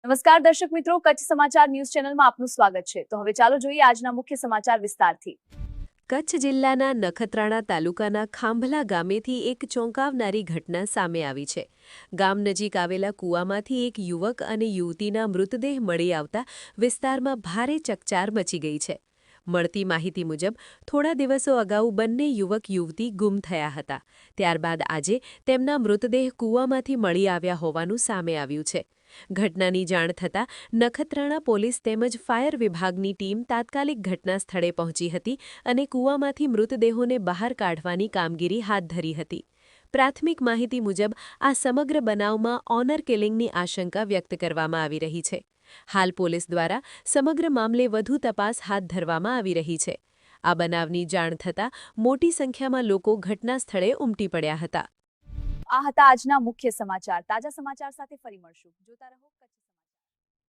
નમસ્કાર દર્શક મિત્રો, કચ્છ સમાચાર ન્યૂઝ ચેનલમાં આપનું સ્વાગત છે। તો હવે ચાલો જોઈએ આજના મુખ્ય સમાચાર વિસ્તારથી। કચ્છ જિલ્લાના નખત્રાણા તાલુકાના ખાંભલા ગામેથી એક ચોંકાવનારી ઘટના સામે આવી છે। ગામ નજીક આવેલા કૂવામાંથી એક યુવક અને યુવતીના મૃતદેહ મળી આવતા વિસ્તારમાં ભારે ચકચાર મચી ગઈ છે। મળતી માહિતી મુજબ થોડા દિવસો અગાઉ બંને યુવક યુવતી ગુમ થયા હતા। ત્યારબાદ આજે તેમના મૃતદેહ કૂવામાંથી મળી આવ્યા હોવાનું સામે આવ્યું છે। ઘટનાની જાણ થતાં નખત્રાણા પોલીસ તેમજ ફાયર વિભાગની ટીમ તાત્કાલિક ઘટના સ્થળે પહોંચી હતી અને કૂવામાંથી મૃતદેહોને બહાર કાઢવાની કામગીરી હાથ ધરી હતી। પ્રાથમિક માહિતી મુજબ આ સમગ્ર બનાવમાં ઓનર કિલિંગની આશંકા વ્યક્ત કરવામાં આવી રહી છે। હાલ પોલીસ દ્વારા સમગ્ર મામલે વધુ તપાસ હાથ ધરવામાં આવી રહી છે। આ બનાવની જાણ થતાં મોટી સંખ્યામાં લોકો ઘટના સ્થળે ઉમટી પડ્યા હતા। આ હતા આજના મુખ્ય સમાચાર। તાજા સમાચાર સાથે ફરી મળશું। જોતા રહો કચ્છ।